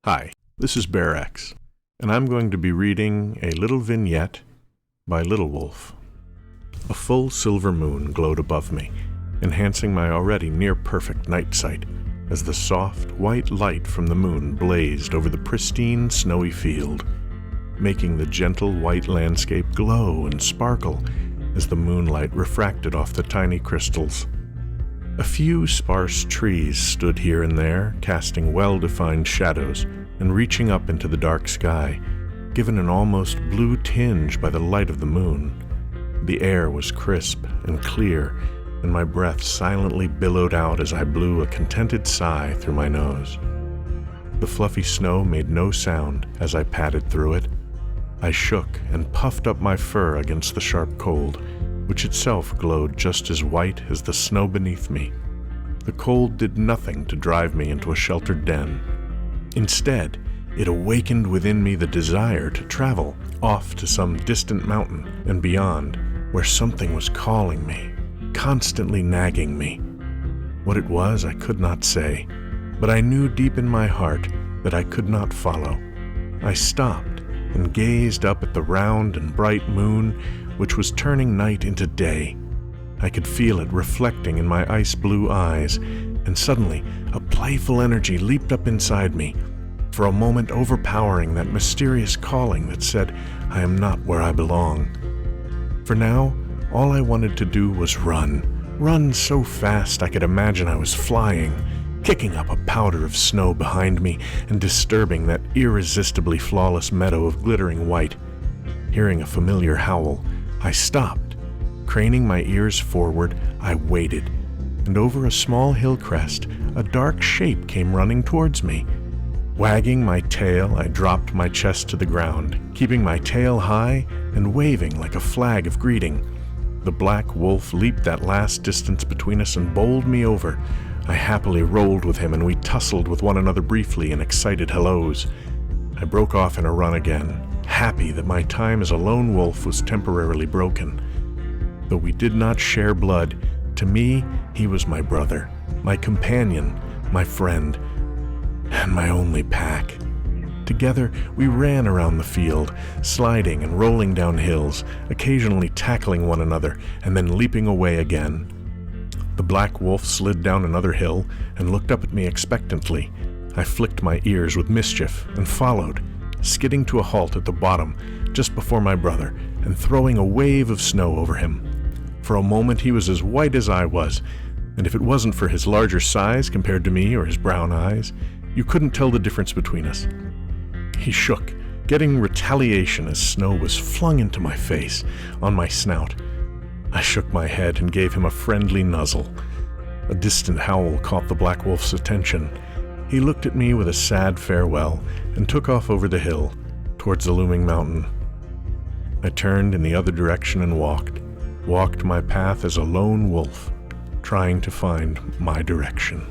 Hi, this is BearX, and I'm going to be reading a little vignette by Little Wolf. A full silver moon glowed above me, enhancing my already near-perfect night sight as the soft, white light from the moon blazed over the pristine, snowy field, making the gentle white landscape glow and sparkle as the moonlight refracted off the tiny crystals. A few sparse trees stood here and there, casting well-defined shadows and reaching up into the dark sky, given an almost blue tinge by the light of the moon. The air was crisp and clear, and my breath silently billowed out as I blew a contented sigh through my nose. The fluffy snow made no sound as I padded through it. I shook and puffed up my fur against the sharp cold, which itself glowed just as white as the snow beneath me. The cold did nothing to drive me into a sheltered den. Instead, it awakened within me the desire to travel off to some distant mountain and beyond, where something was calling me, constantly nagging me. What it was, I could not say, but I knew deep in my heart that I could not follow. I stopped and gazed up at the round and bright moon, which was turning night into day. I could feel it reflecting in my ice-blue eyes, and suddenly a playful energy leaped up inside me, for a moment overpowering that mysterious calling that said, I am not where I belong. For now, all I wanted to do was run so fast I could imagine I was flying, kicking up a powder of snow behind me and disturbing that irresistibly flawless meadow of glittering white. Hearing a familiar howl, I stopped. Craning my ears forward, I waited, and over a small hill crest, a dark shape came running towards me. Wagging my tail, I dropped my chest to the ground, keeping my tail high and waving like a flag of greeting. The black wolf leaped that last distance between us and bowled me over. I happily rolled with him, and we tussled with one another briefly in excited hellos. I broke off in a run again, happy that my time as a lone wolf was temporarily broken. Though we did not share blood, to me he was my brother, my companion, my friend, and my only pack. Together we ran around the field, sliding and rolling down hills, occasionally tackling one another and then leaping away again. The black wolf slid down another hill and looked up at me expectantly. I flicked my ears with mischief and followed, skidding to a halt at the bottom just before my brother and throwing a wave of snow over him. For a moment he was as white as I was, and if it wasn't for his larger size compared to me or his brown eyes, you couldn't tell the difference between us. He shook, getting retaliation as snow was flung into my face, on my snout. I shook my head and gave him a friendly nuzzle. A distant howl caught the black wolf's attention. He looked at me with a sad farewell and took off over the hill, towards the looming mountain. I turned in the other direction and walked my path as a lone wolf, trying to find my direction.